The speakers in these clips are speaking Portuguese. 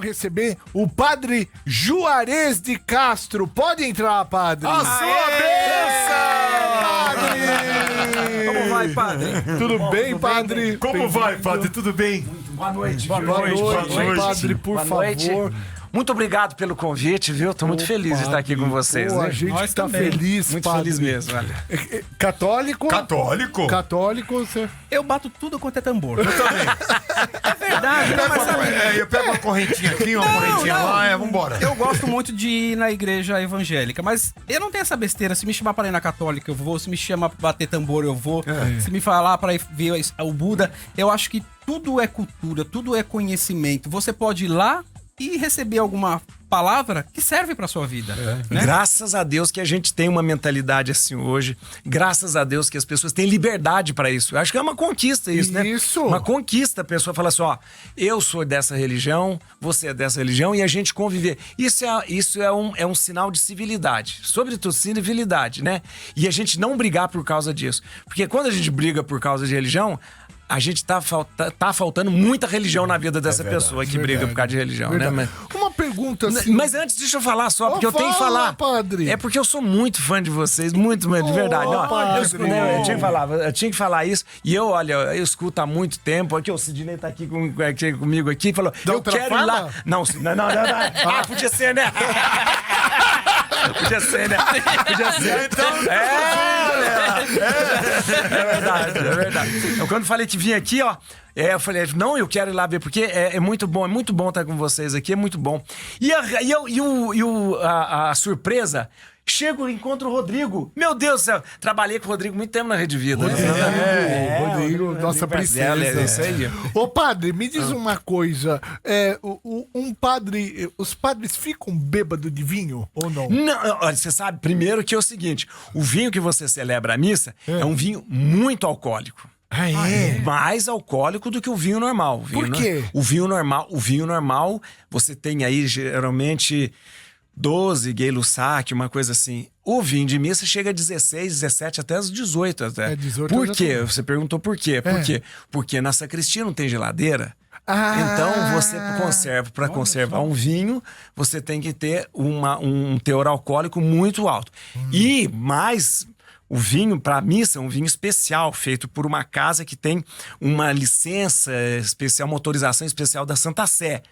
receber o padre Juarez de Castro. Pode entrar, padre. A sua bênção! Como vai, padre? Tudo bem, padre? Como vai, padre? Tudo bem? Boa noite. Boa noite, padre, por Boa favor. noite. Muito obrigado pelo convite, viu? Tô muito feliz de estar aqui com vocês. Pô, né? a gente Nós tá também. feliz, Muito padre. feliz mesmo, olha. Católico? Católico? Católico, você... Eu bato tudo quanto é tambor. Eu também. É verdade. Não, mas sabe, Eu pego uma correntinha aqui, uma correntinha lá, vambora. eu gosto muito de ir na igreja evangélica, mas eu não tenho essa besteira. Se me chamar pra ir na católica, eu vou. Se me chamar pra bater tambor, eu vou. Se me falar pra ir ver o Buda, eu acho que tudo é cultura, tudo é conhecimento. Você pode ir lá e receber alguma palavra que serve pra sua vida. Né? Graças a Deus que a gente tem uma mentalidade assim hoje. Graças a Deus que as pessoas têm liberdade pra isso. Eu acho que é uma conquista isso, né? Isso. Uma conquista. A pessoa fala assim, ó, eu sou dessa religião, você é dessa religião e a gente conviver. Isso é um sinal de civilidade. Sobretudo civilidade, né? E a gente não brigar por causa disso. Porque quando a gente briga por causa de religião, a gente tá faltando muita religião na vida dessa pessoa que briga por causa de religião, né? Verdade. Uma pergunta assim... Mas antes, deixa eu falar só, porque eu tenho que fala, falar. padre. É porque eu sou muito fã de vocês, muito, de verdade. Ó, padre. eu tinha que falar isso. E eu, olha, eu escuto há muito tempo. Aqui, o Sidney tá aqui comigo aqui e falou: Da eu outra quero ir forma? lá. Não. Ah, podia ser, né? Podia ser, né? Podia ser. É verdade. Eu, quando falei que vinha aqui, ó. Eu falei, não, eu quero ir lá ver, porque é muito bom estar com vocês aqui, é muito bom. E a surpresa, chego e encontro o Rodrigo. Meu Deus do céu, trabalhei com o Rodrigo muito tempo na Rede Vida. Rodrigo, nossa princesa. É isso aí. Ô, padre, me diz uma coisa. Os padres ficam bêbados de vinho ou não? Não, olha, você sabe, primeiro que é o seguinte, o vinho que você celebra a missa é um vinho muito alcoólico. Ah, é? Mais alcoólico do que o vinho normal. Por quê? O vinho normal, você tem aí geralmente 12 Gay-Lussac, uma coisa assim. O vinho de missa chega a 16, 17, até os 18 até. 18 por já quê? tô. Você perguntou por quê? Por quê? Porque na sacristia não tem geladeira. Então, você para conservar um vinho, você tem que ter um teor alcoólico muito alto. E mais... O vinho para missa é um vinho especial, feito por uma casa que tem uma licença especial, uma autorização especial da Santa Sé.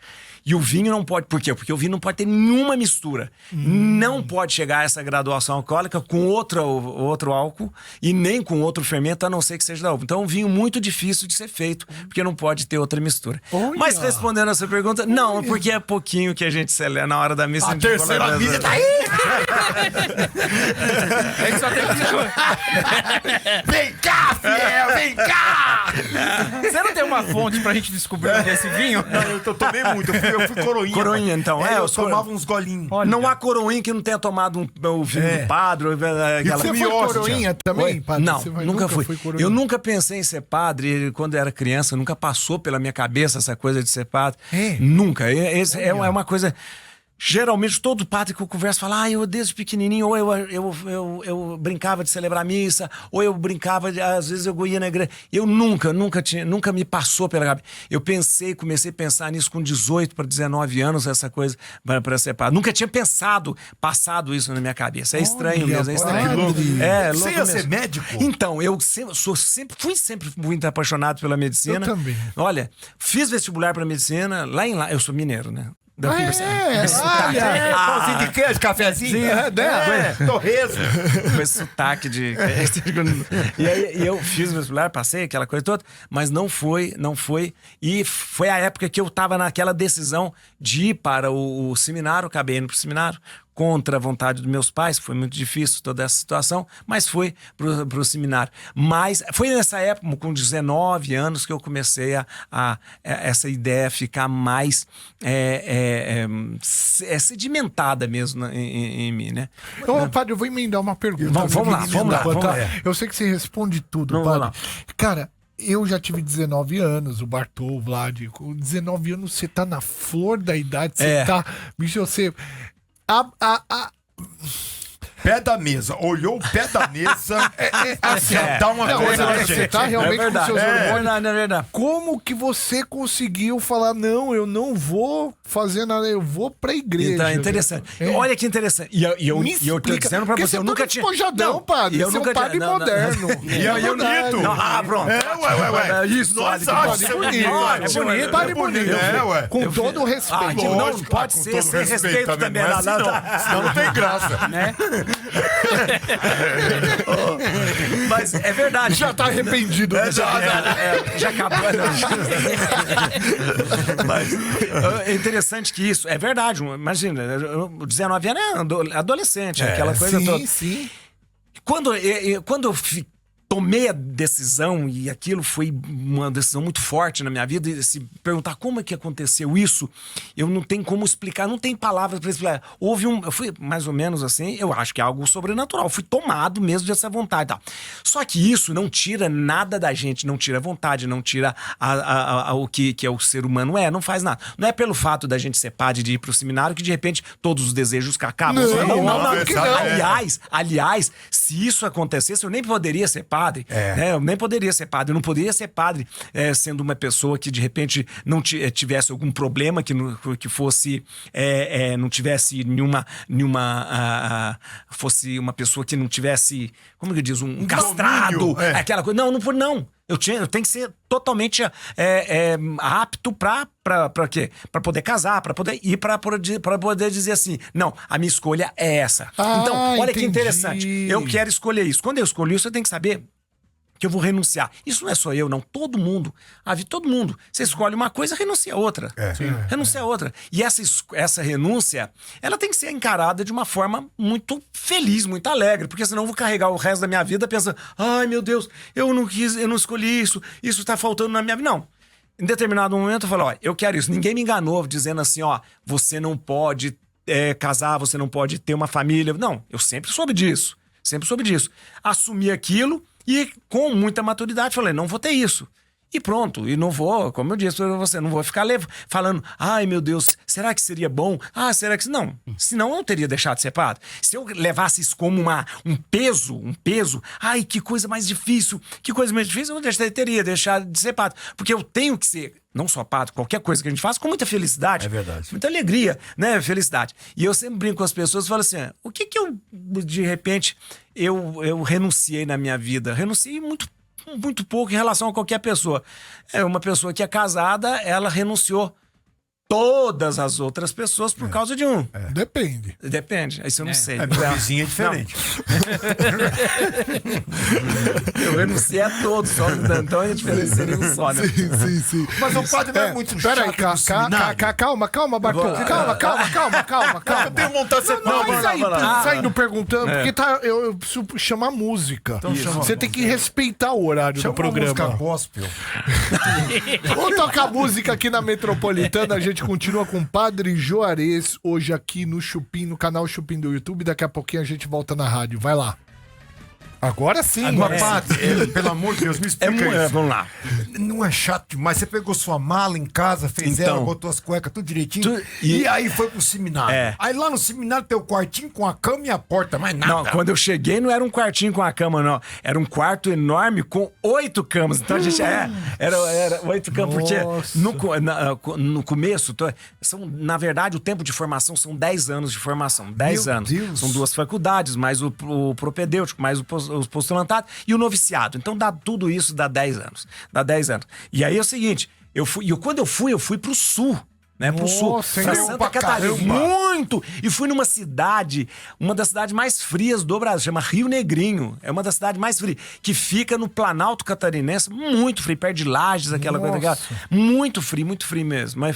E o vinho não pode... Por quê? Porque o vinho não pode ter nenhuma mistura. Não pode chegar a essa graduação alcoólica com outro álcool e nem com outro fermento, a não ser que seja da uva. Então é um vinho muito difícil de ser feito, porque não pode ter outra mistura. Olha. Mas respondendo a sua pergunta, não, porque é pouquinho que a gente celebra na hora da missa. A terceira missa tá aí! É que só tem que... Vem cá, fiel, vem cá! Você não tem uma fonte pra gente descobrir esse vinho? Não, eu tomei muito, eu fui coroinha. Coroinha, então. Eu tomava uns golinhos. Não há coroinha que não tenha tomado o vinho do padre. Aquela... Você foi miose, coroinha também, Oi? padre? Não, Você nunca fui. foi coroinha? Eu nunca pensei em ser padre quando eu era criança, nunca passou pela minha cabeça essa coisa de ser padre. Nunca. É uma coisa... Geralmente, todo padre que eu converso fala, eu desde pequenininho, ou eu brincava de celebrar a missa, ou eu brincava, às vezes eu ia na igreja. Eu nunca me passou pela cabeça. Eu comecei a pensar nisso com 18 para 19 anos, essa coisa para ser padre. Nunca tinha passado isso na minha cabeça. É estranho mesmo, é estranho. que louco. Louco Você ia ser médico? Então, eu fui sempre muito apaixonado pela medicina. Eu também. Olha, fiz vestibular para medicina eu sou mineiro, né? Pãozinho de queijo, cafezinho? Torresmo. Com esse sotaque de... E aí eu fiz o vestibular, passei aquela coisa toda, mas não foi. E foi a época que eu tava naquela decisão de ir para o seminário, acabei indo pro seminário, contra a vontade dos meus pais, foi muito difícil toda essa situação, mas fui pro seminário. Mas foi nessa época, com 19 anos, que eu comecei a essa ideia ficar mais sedimentada mesmo em mim, né? Ô, padre, eu vou emendar uma pergunta. Vamos lá. Eu sei que você responde tudo, Vamos padre. lá. Cara, eu já tive 19 anos, o Bartô, o Vlad. Com 19 anos, você tá na flor da idade, você tá... Bicho, você... pé da mesa, olhou o pé da mesa, assim, dá uma coisa na Você gente. tá realmente com seus hormônios. É verdade. Como que você conseguiu falar, não, eu não vou fazer nada, eu vou pra igreja? Então, é interessante. Olha que interessante. E eu tô dizendo pra você, eu nunca tinha... Despojadão, padre. eu Você é nunca um padre tinha... moderno. E aí, eu bonito. Pronto. Ué. Isso, Nós olha, achamos É bonito. É bonito. Padre bonito. ué. Com todo o respeito. não Lógico, pode com ser todo sem respeito também. não é assim, não. Senão não tem graça. Né? Mas é verdade. Já tá arrependido. né? Já acabou. Mas é interessante que isso é verdade. Imagina, 19 anos é adolescente, aquela coisa toda. Sim. Quando eu tomei a decisão, e aquilo foi uma decisão muito forte na minha vida, e se perguntar como é que aconteceu isso, eu não tenho como explicar, não tem palavras para explicar. Eu fui mais ou menos assim, eu acho que é algo sobrenatural, eu fui tomado mesmo dessa vontade e tal. Só que isso não tira nada da gente, não tira a vontade, não tira o que é o ser humano não faz nada. Não é pelo fato da gente ser padre, de ir pro seminário, que de repente todos os desejos acabam. Não. Aliás, se isso acontecesse, eu nem poderia ser padre. Né? Eu nem poderia ser padre. Eu não poderia ser padre sendo uma pessoa que de repente não tivesse algum problema, que fosse não tivesse nenhuma fosse uma pessoa que não tivesse, como que diz, um castrado, aquela coisa. Não. Eu tenho que ser totalmente apto pra quê? Pra poder casar, pra poder ir, pra poder dizer assim, não, a minha escolha é essa. Então, olha que interessante. Eu quero escolher isso. Quando eu escolhi isso, eu tenho que saber que eu vou renunciar. Isso não é só eu, não. Todo mundo. Todo mundo. Você escolhe uma coisa, renuncia a outra. Renuncia a outra. E essa renúncia, ela tem que ser encarada de uma forma muito feliz, muito alegre, porque senão eu vou carregar o resto da minha vida pensando, ai meu Deus, eu não escolhi isso tá faltando na minha vida. Não. Em determinado momento eu falo, ó, eu quero isso. Ninguém me enganou dizendo assim, ó, você não pode casar, você não pode ter uma família. Não, eu sempre soube disso. Assumi aquilo e com muita maturidade falei, não vou ter isso. E pronto, e não vou, como eu disse pra você, não vou ficar falando, ai meu Deus, será que seria bom? Será que... Não, senão eu não teria deixado de ser padre. Se eu levasse isso como um peso, ai que coisa mais difícil, eu teria deixado de ser padre. Porque eu tenho que ser, não só padre, qualquer coisa que a gente faça, com muita felicidade. É verdade. Muita alegria, né? Felicidade. E eu sempre brinco com as pessoas e falo assim, o que eu, de repente, eu renunciei na minha vida? Renunciei muito pouco em relação a qualquer pessoa. Uma pessoa que é casada, ela renunciou todas as outras pessoas por causa de um. Depende. Depende, isso eu não sei. Minha vizinha é diferente. Eu renunciei a todos, só então a diferença seria um só, né? Sim. Mas o padre não é muito Peraí, calma, Bartô. Calma. Eu tenho vontade de ser padre. Saindo perguntando, porque eu preciso chamar música. Você tem que respeitar o horário do programa. Música gospel. Vamos tocar música aqui na Metropolitana. A gente continua com o Padre Juarez hoje aqui no Chupim, no canal Chupim do YouTube. Daqui a pouquinho a gente volta na rádio. Vai lá. Agora sim. Agora, padre, pelo amor de Deus, me explica isso. Vamos lá. Não é chato demais? Você pegou sua mala em casa, fez Então, ela, botou as cuecas tudo direitinho e aí foi pro seminário. Aí lá no seminário tem o quartinho com a cama e a porta, mais nada. Não, quando eu cheguei não era um quartinho com a cama, não. Era um quarto enorme com 8 camas. Então a gente era 8 camas, porque no começo, na verdade, o tempo de formação são 10 anos de formação. 10 anos. Deus. São 2 faculdades, mais o propedêutico, mais os postulantados e o noviciado. Então dá tudo isso, dá 10 anos. E aí é o seguinte, quando eu fui pro sul. Né, pro sul, pra Santa Catarina, muito! E fui numa cidade, uma das cidades mais frias do Brasil, chama Rio Negrinho, é uma das cidades mais frias, que fica no Planalto Catarinense, muito frio, perto de Lages, aquela coisa, muito frio mesmo. Mas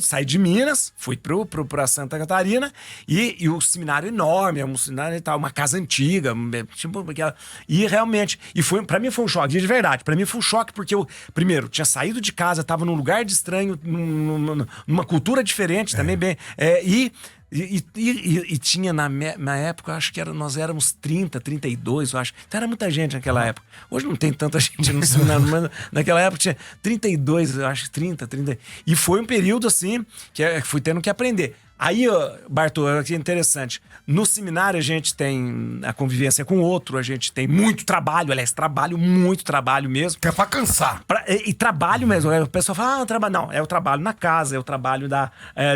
saí de Minas, fui pra Santa Catarina, e o seminário enorme, é um seminário e tal, uma casa antiga, tipo aquela, e realmente, pra mim foi um choque, de verdade, pra mim foi um choque, porque eu, primeiro, tinha saído de casa, tava num lugar de estranho, numa cultura diferente também, bem. E tinha na época, acho que nós éramos 30, 32, eu acho. Então era muita gente naquela época. Hoje não tem tanta gente no seminário, mas naquela época tinha 32, eu acho, 30. E foi um período assim que fui tendo que aprender. Aí, Bartô, é interessante. No seminário a gente tem a convivência com o outro, a gente tem muito trabalho, aliás, muito trabalho mesmo. Que é pra cansar. E trabalho mesmo. O pessoal fala, não, é o trabalho na casa, é o trabalho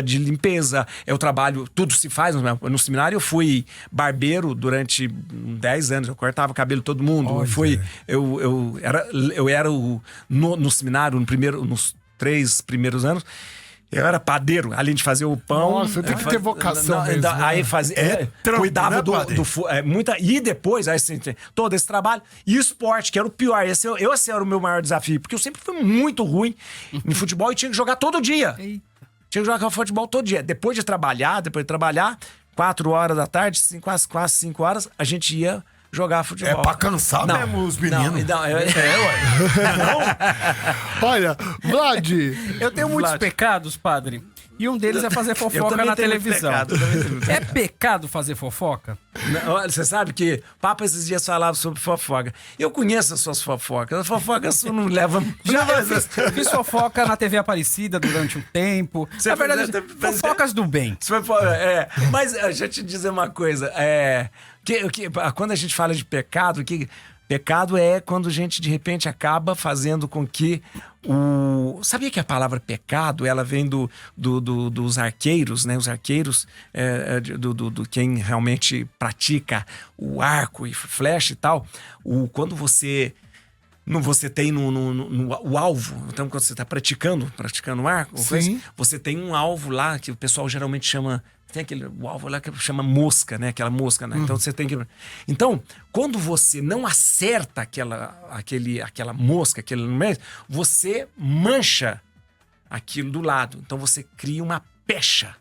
de limpeza, é o trabalho, tudo se faz. No seminário eu fui barbeiro durante 10 anos, eu cortava o cabelo de todo mundo. Eu era no seminário, nos 3 primeiros anos, eu era padeiro, além de fazer o pão. Nossa, tem que ter vocação mesmo. Aí fazia, cuidava né, do e depois, aí, assim, todo esse trabalho. E o esporte, que era o pior. Esse era o meu maior desafio, porque eu sempre fui muito ruim em futebol e tinha que jogar todo dia. Tinha que jogar futebol todo dia. Depois de trabalhar, 4 horas da tarde, quase 5 horas, a gente ia jogar futebol. É pra cansar mesmo os meninos. Olha, Vlad. Eu tenho muitos pecados, padre. E um deles é fazer fofoca na televisão. É pecado fazer fofoca? Não, você sabe que o Papa esses dias falava sobre fofoca. Eu conheço as suas fofocas. As fofocas não levam... Fiz fofoca na TV Aparecida durante um tempo. Na verdade, fofocas do bem. Mas deixa eu te dizer uma coisa. Quando a gente fala de pecado, pecado é quando a gente, de repente, acaba fazendo com que Sabia que a palavra pecado, ela vem dos arqueiros, né? Os arqueiros, do quem realmente pratica o arco e flecha e tal. Quando você tem o alvo, então quando você está praticando um arco, você tem um alvo lá que o pessoal geralmente chama... Tem o alvo lá que chama mosca, né? Aquela mosca, né? Então você tem que... Então, quando você não acerta aquela mosca, você mancha aquilo do lado. Então você cria uma pecha.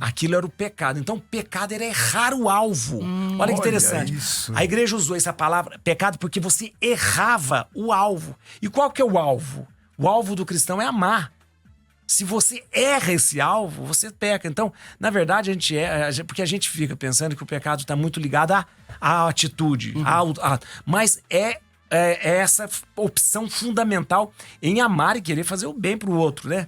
Aquilo era o pecado. Então, pecado era errar o alvo. Olha que interessante. Isso. A igreja usou essa palavra, pecado, porque você errava o alvo. E qual que é o alvo? O alvo do cristão é amar. Se você erra esse alvo, você peca. Então, na verdade, porque a gente fica pensando que o pecado está muito ligado à atitude. Mas é essa opção fundamental em amar e querer fazer o bem para o outro, né?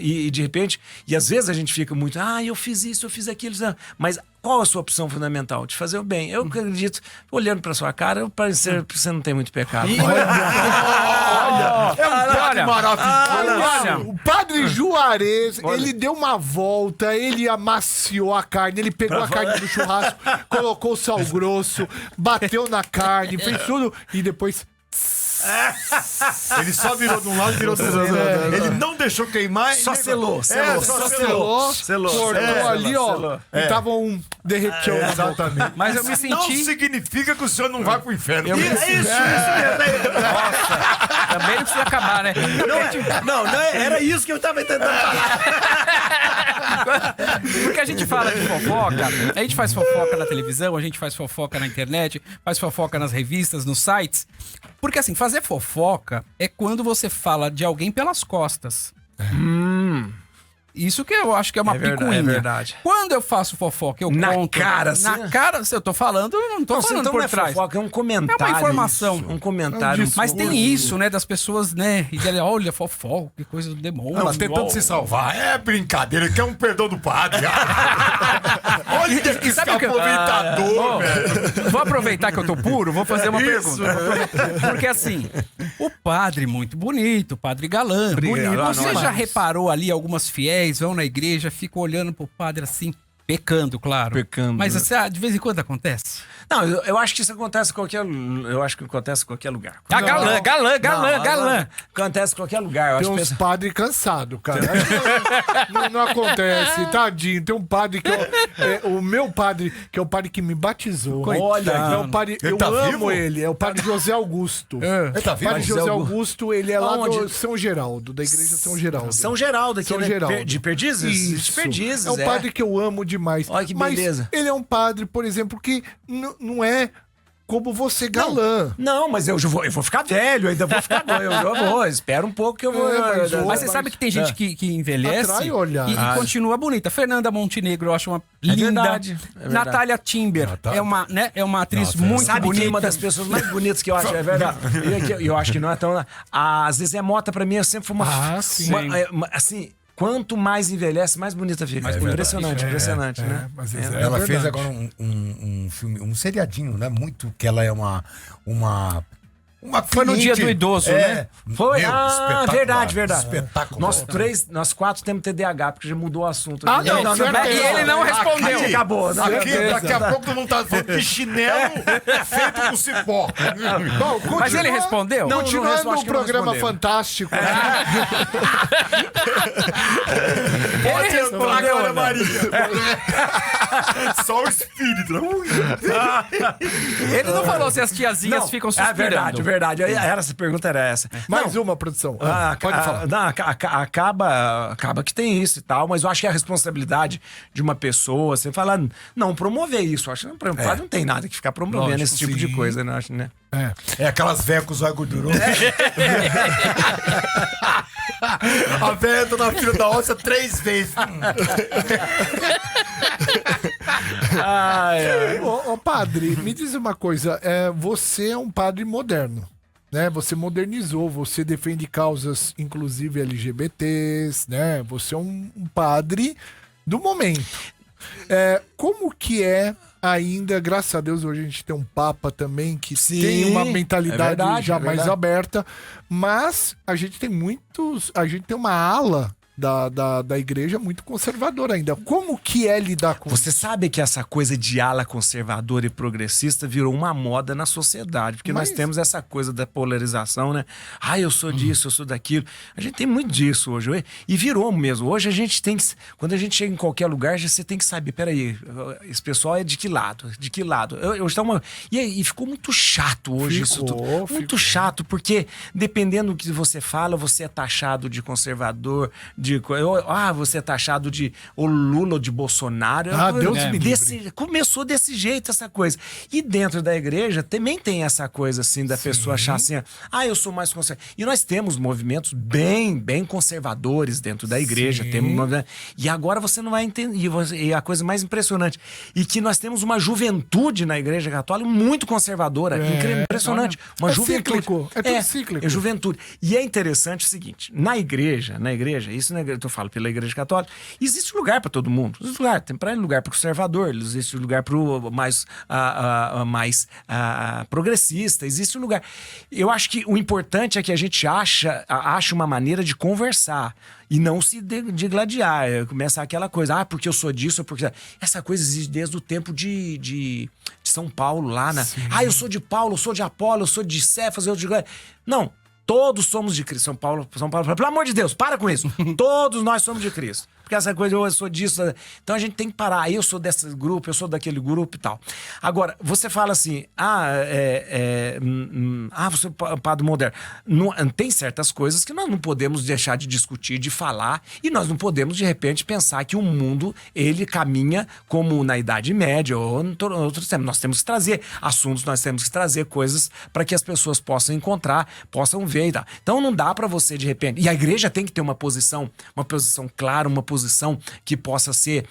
E de repente, e às vezes a gente fica muito, eu fiz isso, eu fiz aquilo, mas qual a sua opção fundamental? De fazer o bem. Eu acredito, olhando para sua cara, parece que você não tem muito pecado. Olha, maravilhoso. O Padre Juarez, ele deu uma volta, ele amaciou a carne, ele pegou a carne do churrasco, colocou o sal grosso, bateu na carne, fez tudo e depois... Ele só virou de um lado e virou do outro. Ele não deixou queimar. Só selou. Cortou ali, ó. E tava derreteu. Exatamente. Mas eu me senti... Não significa que o senhor não vai pro inferno. Isso mesmo. Nossa. Também não precisa acabar, né? Não, era isso que eu tava tentando falar. Porque a gente fala de fofoca, a gente faz fofoca na televisão, a gente faz fofoca na internet, faz fofoca nas revistas, nos sites. Porque assim, fazer fofoca é quando você fala de alguém pelas costas. Isso que eu acho que é uma picuinha. É verdade. Quando eu faço fofoca, eu na conto... Cara, na cara, se eu tô falando, eu não tô falando então por não é trás. Fofoca, é um comentário. É uma informação. Um comentário. Mas tem isso, né, das pessoas, né, e dizem, olha, fofoca, que coisa do demônio. Ela tentando se salvar. É brincadeira, ele quer um perdão do padre. Olha que aproveitador, velho. Vou aproveitar que eu tô puro, vou fazer uma pergunta. Porque assim, o padre muito bonito, o padre galã, bonito. Você já reparou ali, algumas fiéis vão na igreja, ficam olhando pro padre assim, pecando, claro. Mas de vez em quando acontece? Não, eu acho que isso acontece em qualquer... Eu acho que acontece em qualquer lugar. Galã. Acontece em qualquer lugar. Tem uns padres cansados, cara. não acontece, tadinho. Tem um padre que o meu padre, que é o padre que me batizou. Olha, é o padre, eu amo ele. É o padre José Augusto. Ele tá vivo? O padre José Augusto, ele é lá do São Geraldo, da igreja São Geraldo. São Geraldo, aqui, São Geraldo. De Perdizes? Isso. De Perdizes, é um padre que eu amo demais. Olha que beleza. Mas ele é um padre, por exemplo, que não é como você galã. Não, mas eu vou ficar velho, ainda vou ficar velho. Eu vou, espera um pouco que eu vou... Mas você sabe que tem gente que envelhece atrai olhar. E continua bonita. Fernanda Montenegro, eu acho uma linda. Verdade. Natália Timber é uma atriz muito sabe bonita. Quem é uma das pessoas mais bonitas que eu acho, é verdade. Eu acho que não é tão... A Zezé Mota, pra mim, sempre foi uma... sim. assim... quanto mais envelhece, mais bonita fica. Impressionante, né? Mas Ela fez agora um filme, um seriadinho, né? Muito, que ela é uma Foi no dia do idoso, né? Foi? Espetacular, Verdade. Espetacular. Nós quatro temos TDAH, porque já mudou o assunto. Ah, não, E ele não respondeu. Acabou. Daqui a pouco todo mundo tá falando de chinelo feito com cipó. Bom, Mas ele respondeu? Não, continuando acho o que não programa respondeu. fantástico. Pode entrar respondeu, agora, não? Maria. Só o espírito. Ele não falou se as tiazinhas ficam suspirando. Verdade. Essa pergunta era essa. Mais uma, produção. Pode falar. Acaba que tem isso e tal, mas eu acho que a responsabilidade de uma pessoa, você fala, não promover isso. Eu acho que não tem nada que ficar promovendo Lógico, esse tipo de coisa, né? Acho, né? É aquelas velhas com os olhos gordurosos. A velha tá na fila da onça 3 vezes. Ô, padre, me diz uma coisa. Você é um padre moderno, né? Você modernizou, você defende causas, inclusive LGBTs, né? Você é um padre do momento. Como que é ainda, graças a Deus, hoje a gente tem um papa também que tem uma mentalidade mais aberta, mas a gente tem uma ala da igreja muito conservadora ainda. Como que é lidar com Você sabe que essa coisa de ala conservadora e progressista virou uma moda na sociedade, porque nós temos essa coisa da polarização, né? Eu sou disso, eu sou daquilo. A gente tem muito disso hoje. E virou mesmo. Hoje a gente tem que... Quando a gente chega em qualquer lugar, você tem que saber, peraí, esse pessoal é de que lado? De que lado? E ficou muito chato hoje isso tudo. Muito chato, porque dependendo do que você fala, você é taxado de conservador, você é taxado de Lula ou de Bolsonaro. Deus me livre. Começou desse jeito essa coisa. E dentro da igreja também tem essa coisa assim da pessoa achar assim, eu sou mais conservador. E nós temos movimentos bem conservadores dentro da igreja. E agora você não vai entender. E a coisa mais impressionante, e que nós temos uma juventude na igreja católica muito conservadora. Impressionante. Uma juventude. Cíclico. É tudo cíclico. É juventude. E é interessante o seguinte, na igreja, isso eu falo pela igreja católica, existe lugar para todo mundo. Existe lugar, tem lugar para o conservador, existe lugar para o mais progressista, existe um lugar. Eu acho que o importante é que a gente acha uma maneira de conversar e não se degladiar. Começa aquela coisa, porque eu sou disso, porque... Essa coisa existe desde o tempo de São Paulo lá, né? Eu sou de Paulo, eu sou de Apolo, eu sou de Cefas, eu sou de... Não. Todos somos de Cristo. São Paulo, pelo amor de Deus, para com isso. Todos nós somos de Cristo. Porque essa coisa, eu sou disso. Então a gente tem que parar. Eu sou desse grupo, eu sou daquele grupo e tal. Agora, você fala assim, você é um padre moderno. Tem certas coisas que nós não podemos deixar de discutir, de falar, e nós não podemos, de repente, pensar que o mundo, ele caminha como na Idade Média ou em outros tempos. Nós temos que trazer assuntos, nós temos que trazer coisas para que as pessoas possam encontrar, possam ver e tal. Então não dá para você, de repente... E a igreja tem que ter uma posição clara, uma posição que possa ser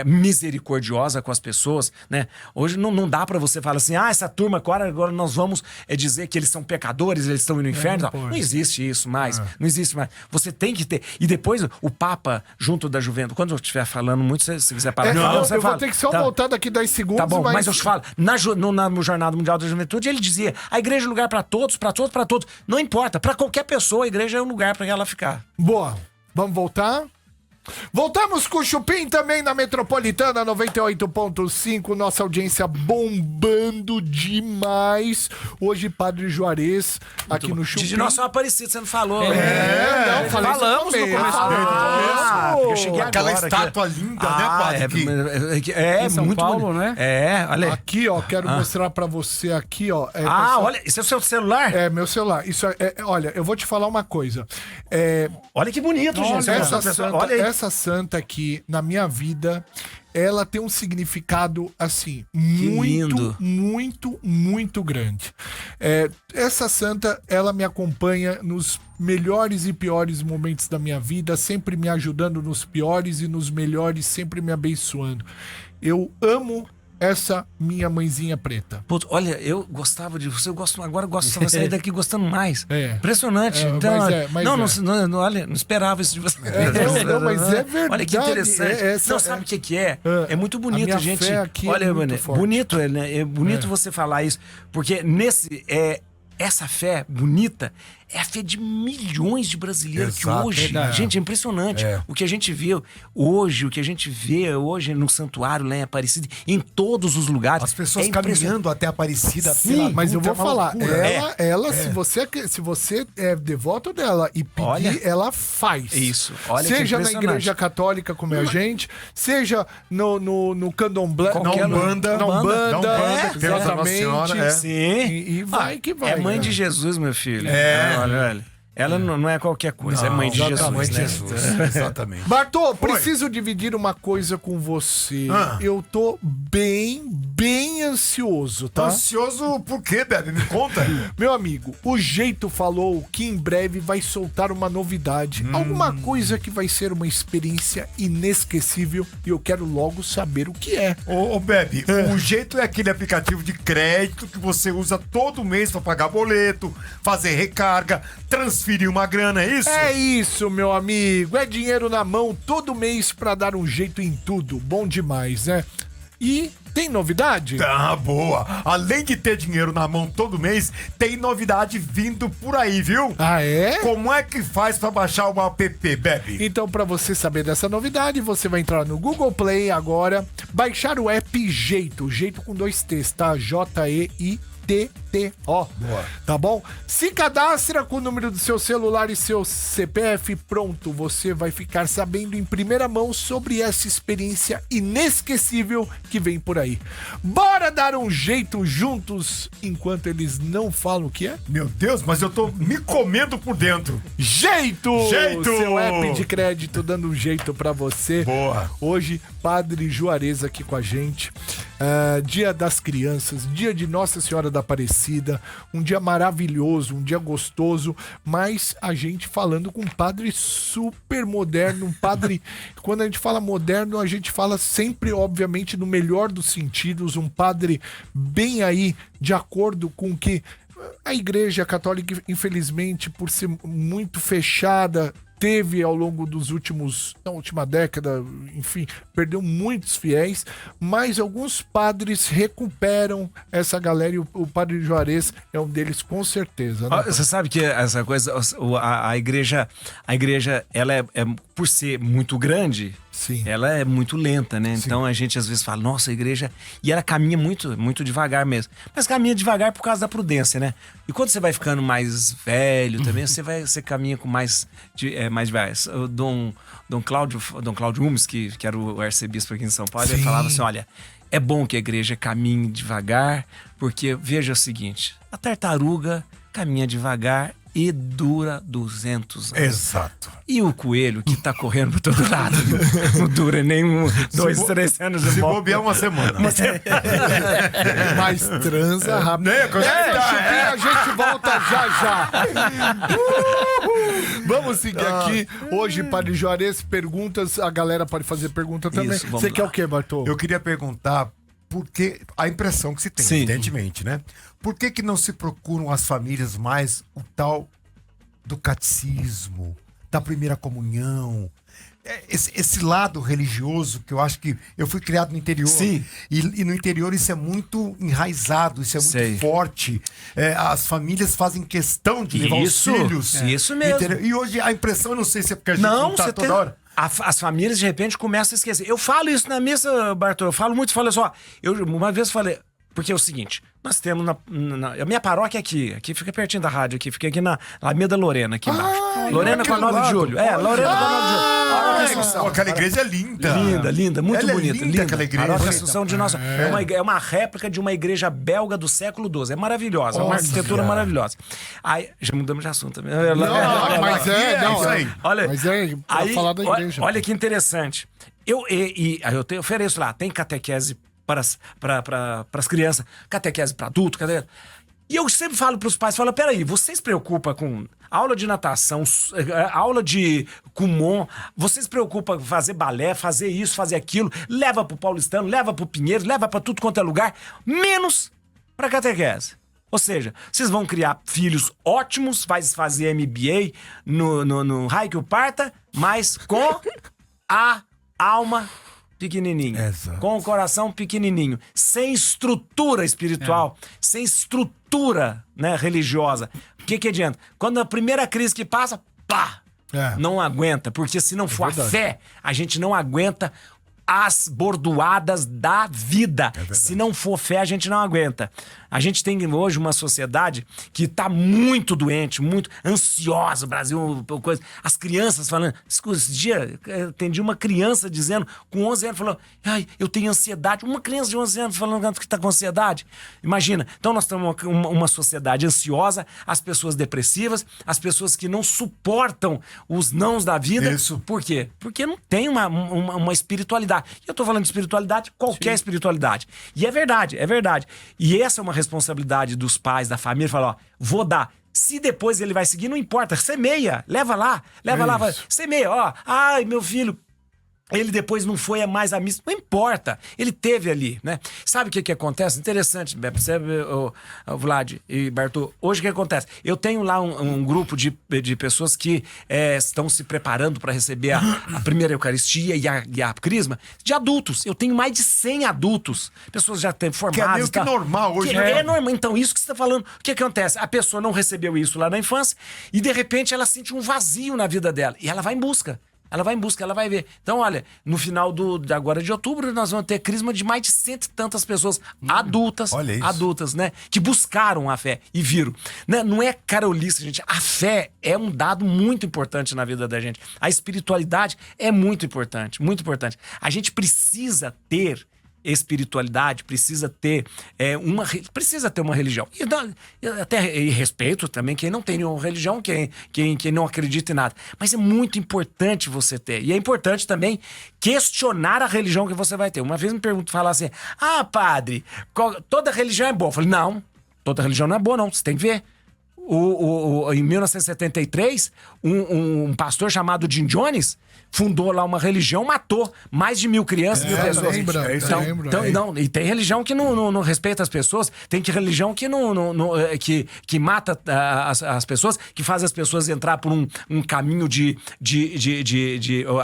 misericordiosa com as pessoas, né? Hoje não dá pra você falar assim, essa turma agora nós vamos dizer que eles são pecadores, eles estão indo no inferno. Não existe isso mais, não existe mais. Você tem que ter. E depois o Papa, junto da juventude, quando eu estiver falando muito, se quiser parar, eu vou ter que só voltar daqui 10 segundos. Tá bom, mas eu te falo, na Jornada Mundial da Juventude, ele dizia, a igreja é um lugar pra todos. Não importa, pra qualquer pessoa, a igreja é um lugar pra ela ficar. Boa, vamos voltar? Voltamos com o Chupim também na Metropolitana 98.5, nossa audiência bombando demais. Hoje, Padre Juarez, aqui no Chupim. De nossa Aparecida, você não falou. Falamos no começo. Eu cheguei aquela agora, estátua linda, né, Padre? É São muito Paulo, bonito. né? Olha. Aqui, quero mostrar pra você aqui, olha, isso é o seu celular? É, meu celular. Isso olha, eu vou te falar uma coisa. Olha que bonito, gente. Essa santa aqui, na minha vida, ela tem um significado, assim, muito grande. Essa santa, ela me acompanha nos melhores e piores momentos da minha vida, sempre me ajudando nos piores e nos melhores, sempre me abençoando. Eu amo essa minha mãezinha preta? Putz, olha, eu gostava de você, agora eu gosto de sair daqui gostando mais. Impressionante. Então, olha, não esperava isso de você. Mas é verdade. Olha que interessante. Sabe o que é? É muito bonito, a gente. Olha, mano, bonito, né? É bonito você falar isso, porque essa fé bonita é a fé de milhões de brasileiros. Exato, que hoje, gente, é impressionante. O que a gente vê hoje no santuário lá em Aparecida, em todos os lugares. As pessoas caminhando até Aparecida. Sim, mas eu vou falar, se você é devoto dela e pedir, ela faz. Isso. Olha, seja na igreja católica como é a gente, seja no candomblé, na Umbanda, exatamente. Sim. E vai que vai. É mãe de Jesus, meu filho. Olha. Ela não é qualquer coisa, é mãe de Jesus. Exatamente. Bartô, preciso dividir uma coisa com você. Eu tô bem ansioso, tá? Ansioso por quê, Bebe? Me conta. Meu amigo, o Jeito falou que em breve vai soltar uma novidade. Alguma coisa que vai ser uma experiência inesquecível e eu quero logo saber o que é. Ô Bebe, o Jeito é aquele aplicativo de crédito que você usa todo mês pra pagar boleto, fazer recarga, transferir uma grana, é isso? É isso, meu amigo. É dinheiro na mão todo mês pra dar um jeito em tudo. Bom demais, né? E tem novidade? Tá, boa. Além de ter dinheiro na mão todo mês, tem novidade vindo por aí, viu? Ah, é? Como é que faz pra baixar o app, Bebe? Então, pra você saber dessa novidade, você vai entrar no Google Play agora, baixar o app Jeito com 2 T's, tá? JEITO. Tá bom? Se cadastra com o número do seu celular e seu CPF, pronto, você vai ficar sabendo em primeira mão sobre essa experiência inesquecível que vem por aí. Bora dar um jeito juntos enquanto eles não falam o que é? Meu Deus, mas eu tô me comendo por dentro. Jeito! Seu app de crédito dando um jeito pra você. Boa. Hoje, Padre Juarez aqui com a gente. Dia das Crianças, dia de Nossa Senhora da Aparecida, um dia maravilhoso, um dia gostoso, mas a gente falando com um padre super moderno, um padre, quando a gente fala moderno, a gente fala sempre, obviamente, no melhor dos sentidos, um padre bem aí, de acordo com o que a Igreja Católica, infelizmente, por ser muito fechada, teve ao longo da última década, enfim, perdeu muitos fiéis, mas alguns padres recuperam essa galera e o Padre Juarez é um deles com certeza. Né? Você sabe que essa coisa, a igreja ela é por ser muito grande, sim, ela é muito lenta, né? Sim. Então a gente às vezes fala, nossa, a igreja... E ela caminha muito devagar mesmo. Mas caminha devagar por causa da prudência, né? E quando você vai ficando mais velho também, você caminha com mais devagar. O Dom Cláudio Humes, que era o arcebispo aqui em São Paulo, ele falava assim, olha, é bom que a igreja caminhe devagar, porque veja o seguinte, a tartaruga caminha devagar e dura 200 anos. Exato. E o coelho que tá correndo por todo lado não dura nem 2, 3 anos de Se volta. bobear uma semana. Mas transa rápido. A gente volta já. Vamos seguir aqui. Hoje, Padre Juarez, perguntas. A galera pode fazer pergunta também. Isso, você quer o quê, Bartô? Eu queria perguntar porque a impressão que se tem, sim, evidentemente, né? Por que não se procuram as famílias mais o tal do catecismo, da primeira comunhão, esse lado religioso que eu acho que eu fui criado no interior. Sim. E no interior isso é muito enraizado, isso é muito forte. As famílias fazem questão de levar os filhos. Isso mesmo. E hoje a impressão, eu não sei se é porque a gente não tá toda hora. As famílias de repente começam a esquecer. Eu falo isso na missa, Bartô, eu falo muito, falei só. Eu uma vez falei, porque é o seguinte, nós temos a minha paróquia aqui fica pertinho da rádio, fica aqui na Alameda Lorena, aqui embaixo. Lorena com a 9 de julho. Lorena com a 9 de julho. Aquela igreja é linda. Linda, muito bonita. Linda aquela igreja. Paróquia Assunção de Nossa. É uma réplica de uma igreja belga do século XII. É maravilhosa, uma arquitetura maravilhosa. Aí, já mudamos de assunto também. Pra falar da igreja. Olha que interessante. Eu ofereço lá, tem catequese para as crianças, catequese para adulto, E eu sempre falo pros pais, peraí, vocês se preocupam com aula de natação, aula de Kumon, vocês se preocupam com fazer balé, fazer isso, fazer aquilo, leva pro Paulistano, leva pro Pinheiros, leva pra tudo quanto é lugar, menos pra catequese. Ou seja, vocês vão criar filhos ótimos, vai fazer MBA no raio que o parta, mas com a alma pequenininha, Exato. com o coração pequenininho, sem estrutura espiritual, sem estrutura, né, religiosa. O que adianta? Quando a primeira crise que passa, pá, não aguenta, porque se não for a fé, a gente não aguenta as bordoadas da vida. Se não for fé, a gente não aguenta. A gente tem hoje uma sociedade que tá muito doente, muito ansiosa. O Brasil, coisa. As crianças falando... Esse dia, eu atendi uma criança dizendo, com 11 anos, falou: ai, eu tenho ansiedade. Uma criança de 11 anos falando que tá com ansiedade. Imagina. Então nós temos uma sociedade ansiosa, as pessoas depressivas, as pessoas que não suportam os nãos da vida. Isso. Por quê? Porque não tem uma espiritualidade. E eu tô falando de espiritualidade, qualquer espiritualidade. E é verdade, é verdade. E essa é uma responsabilidade dos pais, da família, falar: ó, vou dar. Se depois ele vai seguir, não importa, semeia, leva lá, semeia, ó, ai, meu filho, ele depois não foi mais à missa, não importa, ele teve ali, né? Sabe o que acontece? Interessante, percebe, o Vlad e Bartô, hoje o que acontece? Eu tenho lá um grupo de pessoas que estão se preparando para receber a primeira Eucaristia e a Crisma, de adultos. Eu tenho mais de 100 adultos, pessoas já formadas. Que é meio que normal hoje, que né? É normal. Então, isso que você está falando, o que acontece? A pessoa não recebeu isso lá na infância e, de repente, ela sente um vazio na vida dela e ela vai em busca. Ela vai em busca, ela vai ver. Então, olha, no final agora de outubro, nós vamos ter crisma de mais de 100 e tantas pessoas adultas, né? Que buscaram a fé e viram. Né? Não é carolice, gente. A fé é um dado muito importante na vida da gente. A espiritualidade é muito importante, muito importante. A gente precisa ter espiritualidade, precisa ter uma religião. E respeito também quem não tem nenhuma religião, quem não acredita em nada. Mas é muito importante você ter. E é importante também questionar a religião que você vai ter. Uma vez me falar assim: ah, padre, toda religião é boa. Eu falei: não, toda religião não é boa, não. Você tem que ver. Em 1973, um pastor chamado Jim Jones fundou lá uma religião, matou mais de 1.000 crianças, 1.000 pessoas. Lembra. E tem religião que não respeita as pessoas, tem religião que mata as pessoas, que faz as pessoas entrar por um caminho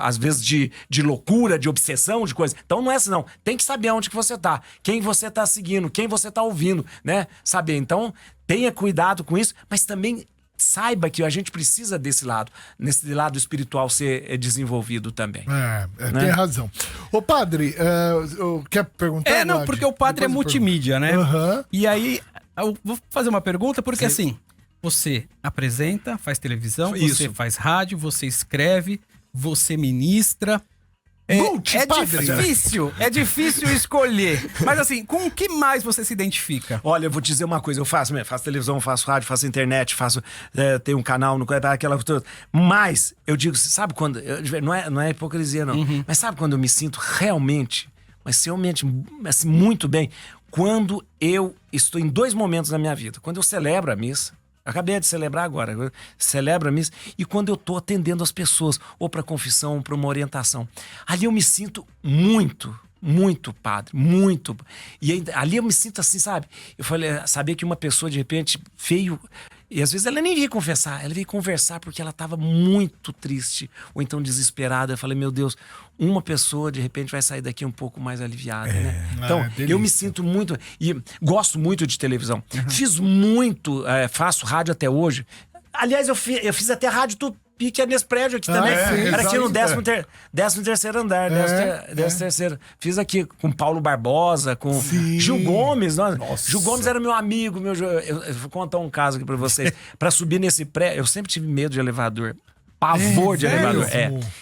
às vezes, de loucura, de obsessão, de coisa. Então não é assim, não. Tem que saber onde que você tá, quem você tá seguindo, quem você tá ouvindo, né? Saber. Então, tenha cuidado com isso, mas também saiba que a gente precisa desse lado espiritual ser desenvolvido também. Né? Tem razão. Ô, padre, quer perguntar? Não, porque o padre é multimídia, né? Uhum. E aí, eu vou fazer uma pergunta, porque assim, você apresenta, faz televisão, você faz rádio, você escreve, você ministra. É difícil escolher. Mas assim, com o que mais você se identifica? Olha, eu vou te dizer uma coisa, eu faço televisão, faço rádio, faço internet, tenho um canal, aquela coisa. Mas, eu digo, sabe quando... Não é hipocrisia, não. Uhum. Mas sabe quando eu me sinto realmente assim, muito bem? Quando eu estou em 2 momentos na minha vida. Quando eu celebro a missa. Acabei de celebrar agora. Celebro a missa. E quando eu tô atendendo as pessoas, ou para confissão, ou para uma orientação. Ali eu me sinto muito, padre. Muito. E ali eu me sinto assim, sabe? Eu falei, sabia que uma pessoa, de repente, veio... E às vezes ela nem veio confessar, ela veio conversar porque ela estava muito triste, ou então desesperada. Eu falei, meu Deus, uma pessoa de repente vai sair daqui um pouco mais aliviada, né? Então, eu me sinto muito... E gosto muito de televisão. Uhum. Fiz muito, faço rádio até hoje. Aliás, eu fiz até rádio Tupi, que é nesse prédio aqui também. Era aqui no 13º andar. 13º. Fiz aqui com Paulo Barbosa, com Gil Gomes. Nossa. Gil Gomes era meu amigo. Eu vou contar um caso aqui pra vocês. Pra subir nesse prédio, eu sempre tive medo de elevador. Pavor de elevador.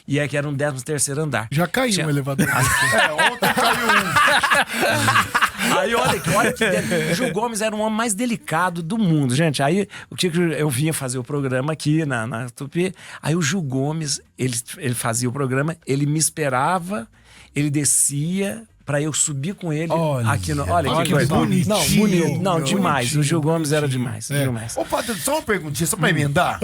E é que era um 13º andar. Já caiu um elevador. Ontem caiu um. Aí olha que o Gil Gomes era o homem mais delicado do mundo, gente. Aí o que eu vinha fazer o programa aqui na Tupi. Aí o Gil Gomes, ele fazia o programa, ele me esperava, ele descia pra eu subir com ele Olha, aqui no... Olha olha que coisa. que bonitinho, Não, bonito. Não, meu, demais. bonitinho, O Gil Gomes era demais. Demais. Ô, padre, só uma perguntinha, só pra emendar.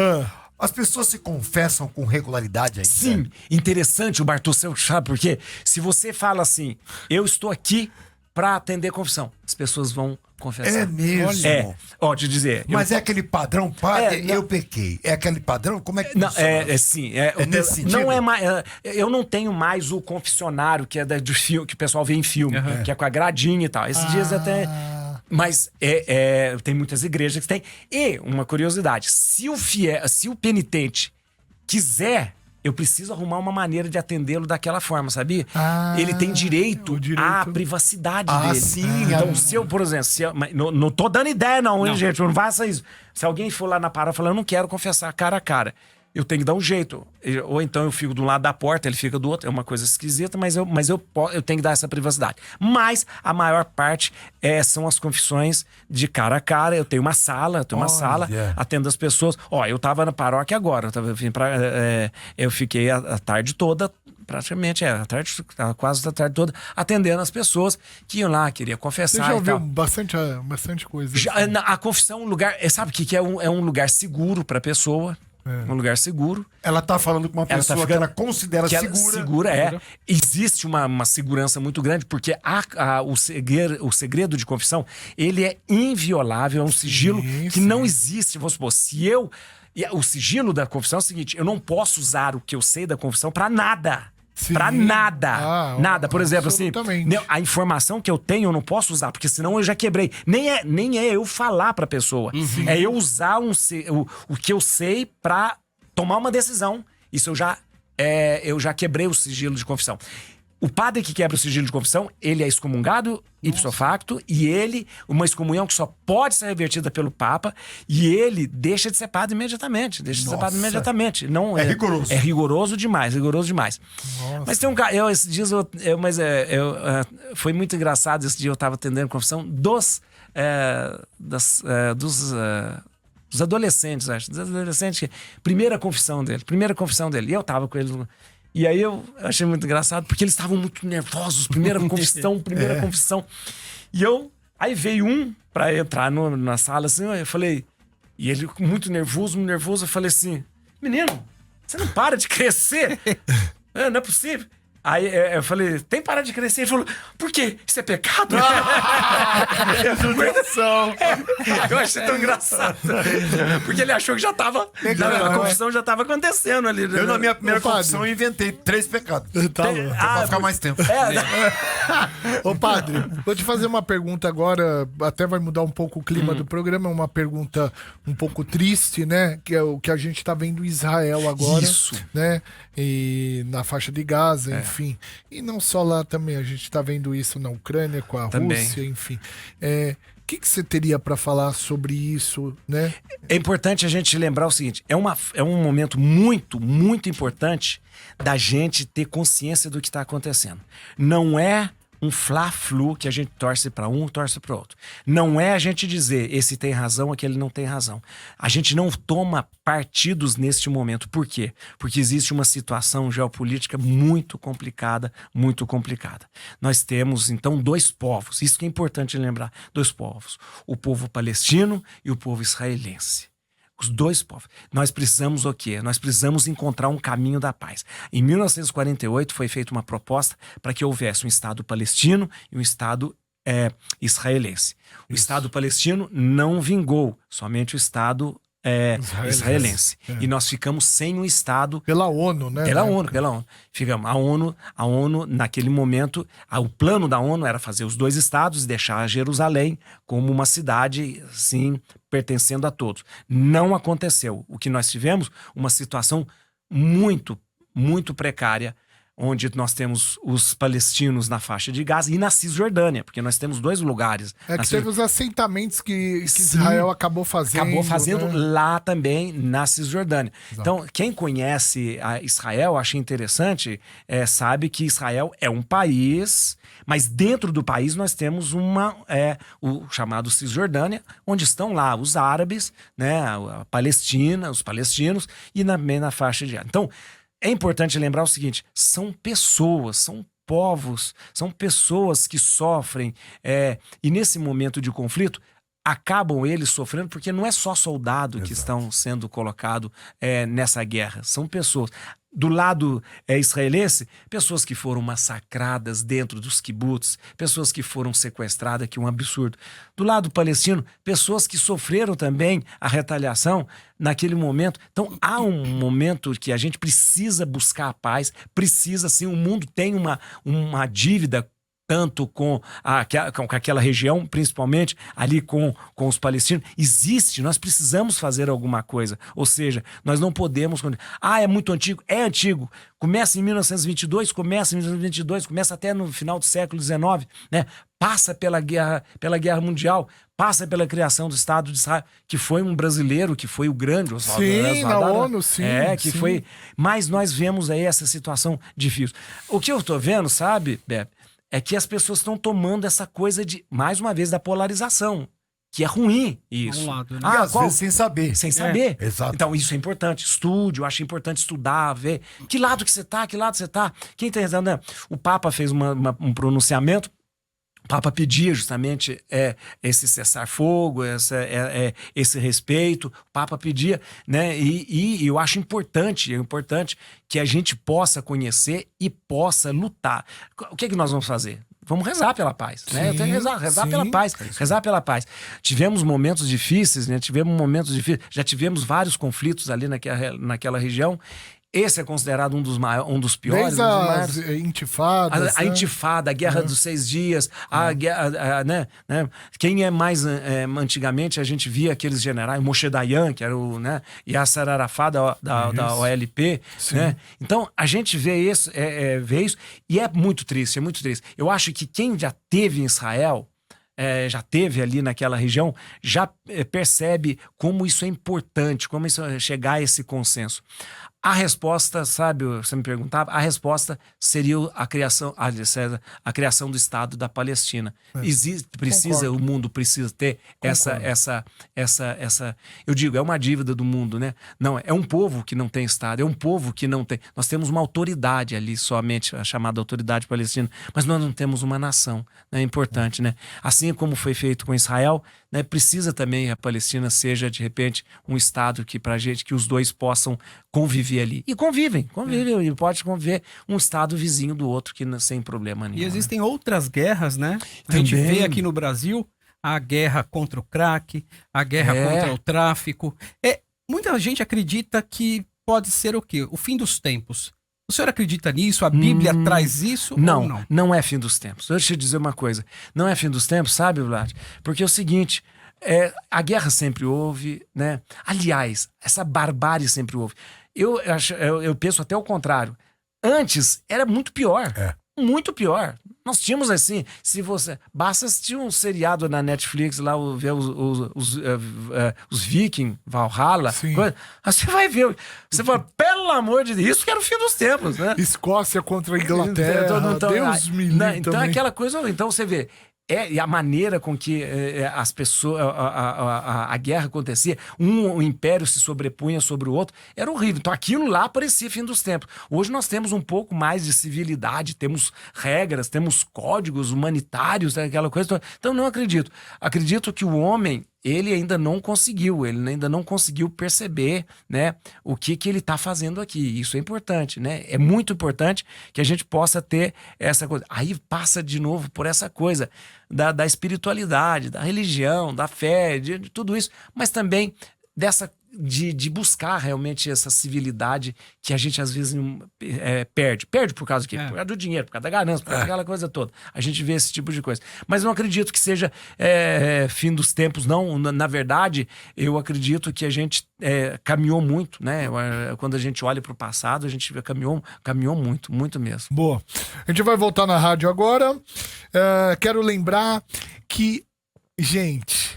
As pessoas se confessam com regularidade ainda? Sim, interessante o Bartolceu, sabe por quê? Se você fala assim, eu estou aqui pra atender confissão, as pessoas vão confessar. É mesmo? É, ó, te dizer... Mas é aquele padrão, padre, não. eu pequei. É aquele padrão? Como é que Não, funciona? sim. nesse sentido? Não é mais. Eu não tenho mais o confessionário que é do filme, que o pessoal vê em filme, que é com a gradinha e tal. Esses dias até. Mas tem muitas igrejas que tem. E uma curiosidade: se o penitente quiser, eu preciso arrumar uma maneira de atendê-lo daquela forma, sabia? Ele tem direito à privacidade dele. Sim. Então, se eu, por exemplo, não tô dando ideia, não, hein, gente? Não faça isso. Se alguém for lá na paróquia e falar, eu não quero confessar cara a cara, eu tenho que dar um jeito. Ou então eu fico de um lado da porta, ele fica do outro. É uma coisa esquisita, mas eu tenho que dar essa privacidade. Mas a maior parte são as confissões de cara a cara. Eu tenho uma sala, atendo as pessoas. Ó, eu tava na paróquia agora. Eu fiquei a tarde toda, praticamente, quase a tarde toda, atendendo as pessoas que iam lá, queria confessar. Você já e ouviu tal. bastante coisa. A confissão é um lugar. Sabe o que é um lugar seguro pra pessoa. Um lugar seguro. Ela tá falando com uma Ela pessoa tá que ficando- ela considera que ela segura. Existe uma segurança muito grande, porque o segredo de confissão, ele é inviolável, é um sigilo que não existe. Vamos supor, o sigilo da confissão é o seguinte, eu não posso usar o que eu sei da confissão pra nada. Sim. Pra nada. Nada. Por exemplo, assim, absolutamente. a informação que eu tenho eu não posso usar, porque senão eu já quebrei. Nem é eu falar pra pessoa. É eu usar o que eu sei pra tomar uma decisão. Isso eu já quebrei o sigilo de confissão. O padre que quebra o sigilo de confissão, ele é excomungado ipso facto, e uma excomunhão que só pode ser revertida pelo Papa, e ele deixa de ser padre imediatamente. Não, É rigoroso. É rigoroso demais. Mas tem um cara, esses dias, foi muito engraçado, esse dia eu tava atendendo confissão dos adolescentes, acho. Dos adolescentes, primeira confissão dele. E eu tava com ele. E aí eu achei muito engraçado, porque eles estavam muito nervosos. Primeira confissão. E aí veio um pra entrar na sala, assim, eu falei... E ele muito nervoso, eu falei assim... Menino, você não para de crescer? Não é possível. Aí eu falei, tem que parar de crescer. Ele falou, por quê? Isso é pecado? Eu achei tão engraçado. Porque ele achou que já tava... a confissão já tava acontecendo ali. Eu, na minha primeira Ô, padre. confissão, inventei 3 pecados. Tá louco. Pra ficar mais tempo. Ô, padre, vou te fazer uma pergunta agora, até vai mudar um pouco o clima do programa, é uma pergunta um pouco triste, né? Que é o que a gente tá vendo em Israel agora. Isso. Né? E na faixa de Gaza, enfim. E não só lá também, a gente tá vendo isso na Ucrânia, com a Também. Rússia, enfim. O que você teria para falar sobre isso, né? É importante a gente lembrar o seguinte, é um momento muito, muito importante da gente ter consciência do que está acontecendo. Não é um fla-flu que a gente torce para um, torce para o outro. Não é a gente dizer esse tem razão, aquele não tem razão. A gente não toma partidos neste momento. Por quê? Porque existe uma situação geopolítica muito complicada, muito complicada. Nós temos, então, 2 povos. Isso que é importante lembrar. 2 povos. O povo palestino e o povo israelense. Os 2 povos. Nós precisamos o quê? Nós precisamos encontrar um caminho da paz. Em 1948 foi feita uma proposta para que houvesse um Estado palestino e um Estado israelense. O Estado palestino não vingou, somente o Estado israelense. E nós ficamos sem um Estado... Pela ONU, né? Pela ONU. Ficamos. A ONU, naquele momento, o plano da ONU era fazer os 2 estados e deixar Jerusalém como uma cidade, assim, pertencendo a todos. Não aconteceu. O que nós tivemos, uma situação muito, muito precária, onde nós temos os palestinos na faixa de Gaza e na Cisjordânia, porque nós temos 2 lugares. Que teve os assentamentos que Israel acabou fazendo. Acabou fazendo né? lá também, na Cisjordânia. Exato. Então, quem conhece a Israel, acha interessante, sabe que Israel é um país, mas dentro do país nós temos o chamado Cisjordânia, onde estão lá os árabes, né, a Palestina, os palestinos, e também na faixa de Gaza. Então, é importante lembrar o seguinte, são pessoas, são povos, são pessoas que sofrem, e nesse momento de conflito, acabam eles sofrendo, porque não é só soldado que estão sendo colocados nessa guerra, são pessoas. Do lado israelense, pessoas que foram massacradas dentro dos kibbutz, pessoas que foram sequestradas, que é um absurdo. Do lado palestino, pessoas que sofreram também a retaliação naquele momento. Então há um momento que a gente precisa buscar a paz, precisa sim, o mundo tem uma dívida tanto com aquela região, principalmente ali com os palestinos. Nós precisamos fazer alguma coisa. Ou seja, nós não podemos... é muito antigo. É antigo. Começa em 1922, começa até no final do século XIX, né? Passa pela Guerra Mundial, passa pela criação do Estado de Israel, que foi um brasileiro, que foi o grande Oswaldo. Sim, na ONU, sim. Que sim. foi... Mas nós vemos aí essa situação difícil. O que eu tô vendo, sabe, Bebe, é que as pessoas estão tomando essa coisa mais uma vez, da polarização, que é ruim isso. Um lado, né? E às vezes sem saber. Sem saber. Exato. Então isso é importante. Estude, eu acho importante estudar, ver que lado que você tá. Quem tá rezando, né? O Papa fez um pronunciamento. O Papa pedia justamente esse cessar-fogo, esse respeito. O Papa pedia, né? E eu acho importante que a gente possa conhecer e possa lutar. O que nós vamos fazer? Vamos rezar pela paz, né? Sim, Eu tenho que rezar sim. pela paz. Tivemos momentos difíceis, né? Já tivemos vários conflitos ali naquela região. Esse é considerado um dos piores. Desde as intifadas. A intifada, a Guerra dos 6 Dias, a guerra, né? Quem é mais... antigamente a gente via aqueles generais, Moshe Dayan, que era o... né? Yasser Arafat da OLP, né? Então a gente vê isso e é muito triste, Eu acho que quem já teve em Israel, já teve ali naquela região, já percebe como isso é importante, como isso chegar a esse consenso. A resposta, sabe, você me perguntava, a resposta seria a criação do Estado da Palestina. O mundo precisa ter essa, eu digo, é uma dívida do mundo, né? Não, é um povo que não tem Estado, é um povo que não tem, nós temos uma autoridade ali somente, a chamada autoridade palestina, mas nós não temos uma nação, né? É importante, né? Assim como foi feito com Israel, né? Precisa também a Palestina seja, de repente, um Estado que os dois possam conviver ali. E convivem, e pode conviver um Estado vizinho do outro sem problema nenhum. E existem outras guerras, né? A Também. gente vê aqui no Brasil a guerra contra o crack, a guerra contra o tráfico. Muita gente acredita que pode ser o quê? O fim dos tempos. O senhor acredita nisso? A Bíblia traz isso ou não? Não é fim dos tempos. Deixa eu te dizer uma coisa. Não é fim dos tempos, sabe, Vlad? Porque é o seguinte, a guerra sempre houve, né? Aliás, essa barbárie sempre houve. Eu penso até o contrário. Antes era muito pior. Muito pior. Nós tínhamos assim, basta assistir um seriado na Netflix lá, ver os Vikings, Valhalla, você vai ver, você fala, pelo amor de Deus, isso que era o fim dos tempos, né? Escócia contra a Inglaterra, Deus me livre. Então também. aquela coisa, então você vê, e a maneira com que as pessoas, a guerra acontecia, um império se sobrepunha sobre o outro, era horrível. Então aquilo lá parecia fim dos tempos. Hoje nós temos um pouco mais de civilidade, temos regras, temos códigos humanitários, aquela coisa. Então não acredito. Acredito que o homem, ele ainda não conseguiu perceber, né, o que ele está fazendo aqui. Isso é importante, né? É muito importante que a gente possa ter essa coisa. Aí passa de novo por essa coisa da espiritualidade, da religião, da fé, de tudo isso, mas também de buscar realmente essa civilidade que a gente às vezes perde. Perde por causa do quê? Por causa do dinheiro, por causa da ganância, por causa daquela coisa toda. A gente vê esse tipo de coisa. Mas não acredito que seja fim dos tempos, não. Na verdade, eu acredito que a gente caminhou muito, né? Quando a gente olha para o passado, a gente caminhou muito, muito mesmo. Boa. A gente vai voltar na rádio agora. Quero lembrar que, gente,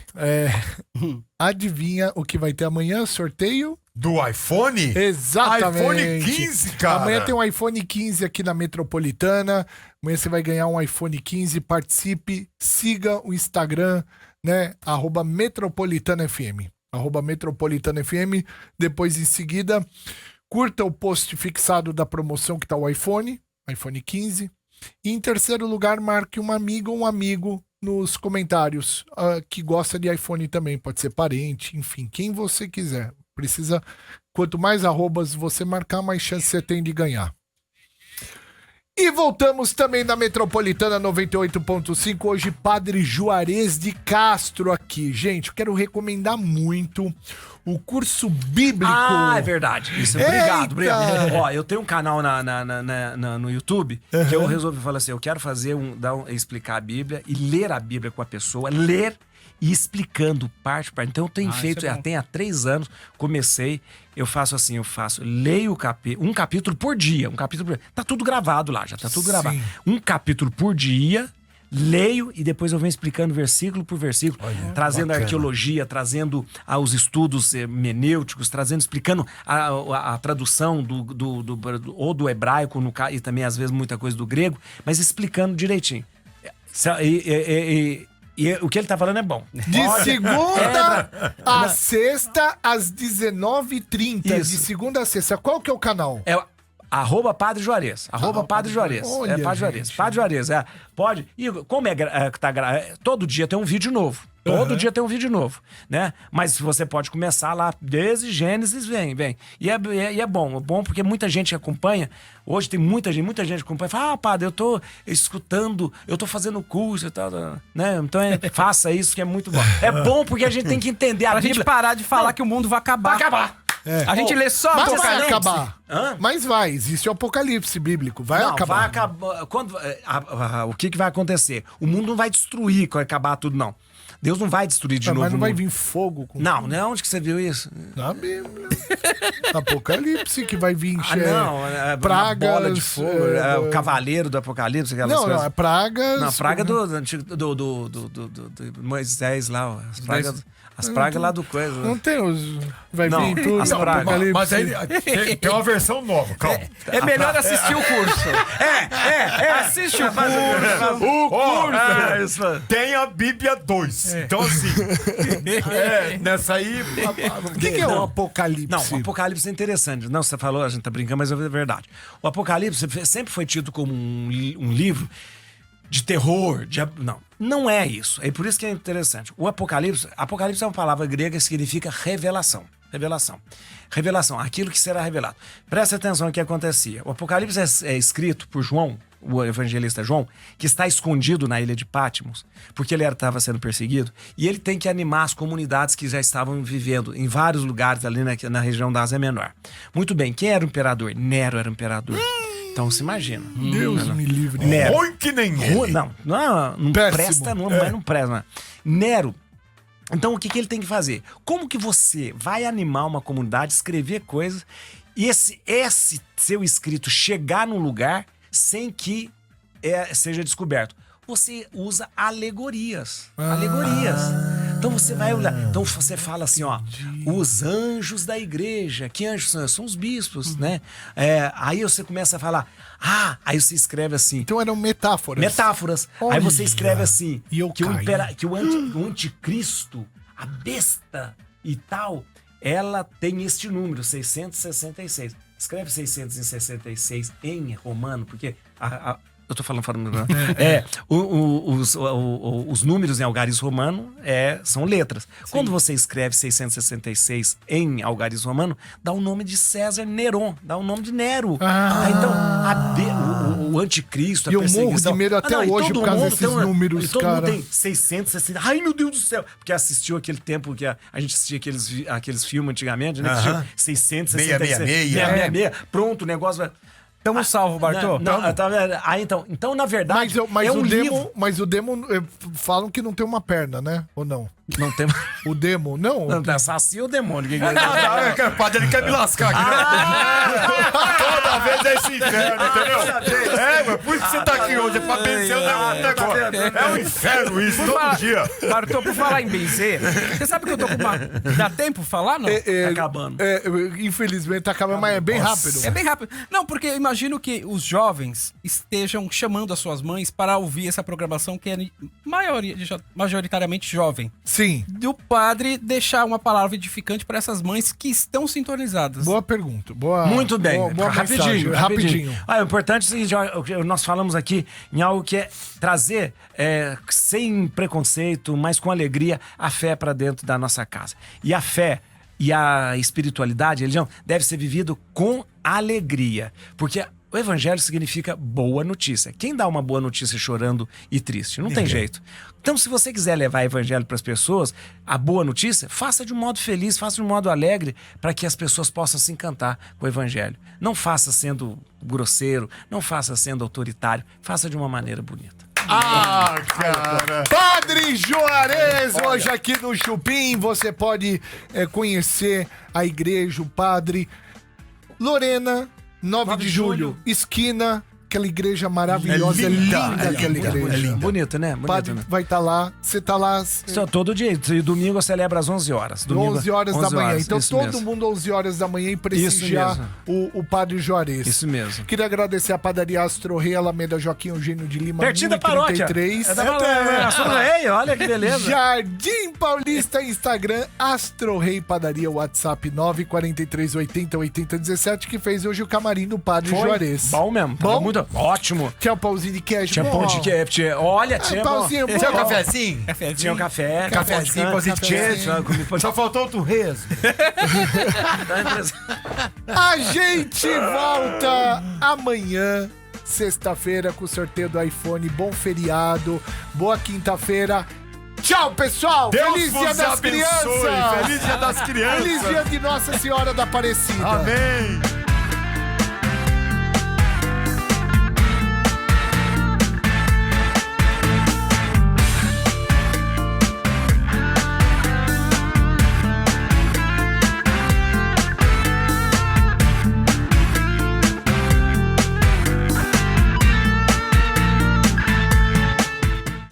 adivinha o que vai ter amanhã? Sorteio? Do iPhone? Exatamente. iPhone 15, cara. Amanhã tem um iPhone 15 aqui na Metropolitana. Amanhã você vai ganhar um iPhone 15. Participe, siga o Instagram, né? @MetropolitanaFM. @MetropolitanaFM. Depois, em seguida, curta o post fixado da promoção que tá o iPhone 15. E em terceiro lugar, marque uma amiga ou um amigo nos comentários que gosta de iPhone também. Pode ser parente, enfim, quem você quiser. Precisa, quanto mais arrobas você marcar, mais chance você tem de ganhar. E voltamos também na Metropolitana 98.5, hoje Padre Juarez de Castro aqui. Gente, eu quero recomendar muito o curso bíblico. Ah, é verdade. Isso, obrigado. Ó, eu tenho um canal no YouTube que eu resolvi falar assim, eu quero fazer explicar a Bíblia e ler a Bíblia com a pessoa, ler e explicando parte por parte. Então eu tenho feito, até há 3 anos, comecei, eu leio um capítulo por dia, tá tudo gravado lá, já tá tudo gravado. Um capítulo por dia, leio e depois eu venho explicando versículo por versículo, trazendo a arqueologia, trazendo os estudos hermenêuticos, explicando a tradução ou do hebraico, e também às vezes muita coisa do grego, mas explicando direitinho. E o que ele tá falando é bom. De segunda a sexta, às 19h30. De segunda a sexta. Qual que é o canal? É @Padre Juarez. @Padre Juarez. Olha, Padre Juarez. Padre Juarez, pode. E como todo dia tem um vídeo novo. Todo dia tem um vídeo novo, né? Mas você pode começar lá desde Gênesis, vem. E é bom porque muita gente acompanha. Hoje tem muita gente que acompanha. Fala, padre, eu tô escutando, eu tô fazendo curso e tal, né? Então faça isso que é muito bom. É bom porque a gente tem que entender a Bíblia. Pra gente parar de falar que o mundo vai acabar. Vai acabar. A gente lê só Mas Apocalipse. vai acabar. Hã? Mas existe o Apocalipse bíblico. Vai Não, acabar. vai acabar. O que vai acontecer? O mundo não vai destruir quando acabar tudo, não. Deus não vai destruir de novo. Mas não o vai mundo. vir fogo com Não, onde que você viu isso? Na Bíblia. Apocalipse, que vai vir pragas, pragas. bola de fogo, o cavaleiro do Apocalipse, aquelas Não, coisas. não, é pragas. Não, praga do Moisés lá, ó. As pragas lá do coisa. Não tem os. Vai Não, vir tudo. as pragas. Apocalipse. Mas aí tem uma versão nova, calma. É melhor assistir o curso. Assiste o curso. O curso Isso. tem a Bíblia 2. Então, assim, nessa aí... O que é o Apocalipse? Não, o Apocalipse é interessante. Não, você falou, a gente tá brincando, mas é verdade. O Apocalipse sempre foi tido como um livro de terror. Não é isso. É por isso que é interessante. O Apocalipse é uma palavra grega que significa revelação. Revelação, aquilo que será revelado. Presta atenção no que acontecia. O Apocalipse é escrito por João, o evangelista João, que está escondido na ilha de Patmos, porque ele estava sendo perseguido, e ele tem que animar as comunidades que já estavam vivendo em vários lugares ali na região da Ásia Menor. Muito bem, quem era o imperador? Nero era o imperador. Então se imagina. Deus me livre. Nero. Ruim que nem ele. Péssimo. Não presta, mas não presta. Nero. Então o que ele tem que fazer? Como que você vai animar uma comunidade, escrever coisas, e esse seu escrito chegar num lugar sem que seja descoberto? Você usa alegorias. Então você vai olhar. Então você fala assim, ó, os anjos da igreja. Que anjos são? São os bispos, né? Aí você começa a falar, aí você escreve assim. Então eram metáforas. Aí você escreve assim, E eu que caí. o anticristo, a besta e tal, ela tem este número, 666. Escreve 666 em romano, porque eu tô falando os números em algarismo romano são letras. Sim. Quando você escreve 666 em algarismo romano, dá o nome de César Neron, dá o nome de Nero. Então, o anticristo, a perseguição... E eu morro de medo até hoje por causa desses números, todo cara. mundo tem 660... Ai, meu Deus do céu! Porque assistiu aquele tempo que a gente assistia aqueles filmes antigamente, né? Que tinha 666... 666. Pronto, o negócio vai... Tamo salvo, Bartô? Então, na verdade, livro. Mas o demo falam que não tem uma perna, né? Ou não? Não tem... O demo, não? Não, tá saci ou demônio? O padre, ele quer me lascar aqui. Toda vez é esse inferno, entendeu? Mas por isso que você tá aqui hoje, é pra benzer o negócio. É um inferno isso, todo dia. Bartô, por falar em benzer, você sabe que eu tô com uma... Dá tempo falar, não? Tá acabando. Infelizmente tá acabando, mas é bem rápido. É bem rápido. Não, porque eu imagino que os jovens estejam chamando as suas mães para ouvir essa programação que é majoritariamente jovem. Sim. Sim. do padre deixar uma palavra edificante para essas mães que estão sintonizadas. Boa pergunta. Boa, Muito bem. Boa mensagem. Rapidinho. O importante é o seguinte, nós falamos aqui em algo que é trazer sem preconceito, mas com alegria, a fé para dentro da nossa casa. E a fé e a espiritualidade, a religião, deve ser vivido com alegria. Porque o evangelho significa boa notícia. Quem dá uma boa notícia chorando e triste? Não tem jeito. Então, se você quiser levar evangelho para as pessoas, a boa notícia, faça de um modo feliz, faça de um modo alegre, para que as pessoas possam se encantar com o evangelho. Não faça sendo grosseiro, não faça sendo autoritário, faça de uma maneira bonita. Cara! Padre Juarez, hoje aqui no Chupim, você pode conhecer a igreja, o padre Lorena, 9 de julho, esquina, aquela igreja maravilhosa, linda aquela igreja. Bonito, né? Bonito, Padre né? vai estar lá, você tá lá... Só todo dia. E domingo eu celebro às 11 horas. Domingo, 11 horas da manhã. Então isso todo mesmo. mundo 11 horas da manhã e prestigiar o Padre Juarez. Isso mesmo. Queria agradecer a padaria Astro Rei, Alameda Joaquim Eugênio de Lima, Pertinho da paróquia. 1033. É da paróquia. Astro Rei, olha que beleza. Jardim Paulista, Instagram, Astro Rei Padaria, WhatsApp 943808017, que fez hoje o camarim do Padre Juarez. Bom mesmo. Tava Bom? muito ótimo. Tinha um pãozinho de queijo. Tinha pão de queijo. Olha, tinha pãozinho bom. Tinha um cafezinho? Tinha um café. Cafezinho, pãozinho de queijo. Só faltou o torresmo. A gente volta amanhã, sexta-feira, com o sorteio do iPhone. Bom feriado, boa quinta-feira. Tchau, pessoal! Feliz Dia das Crianças! Feliz Dia das Crianças! Feliz Dia de Nossa Senhora da Aparecida! Amém!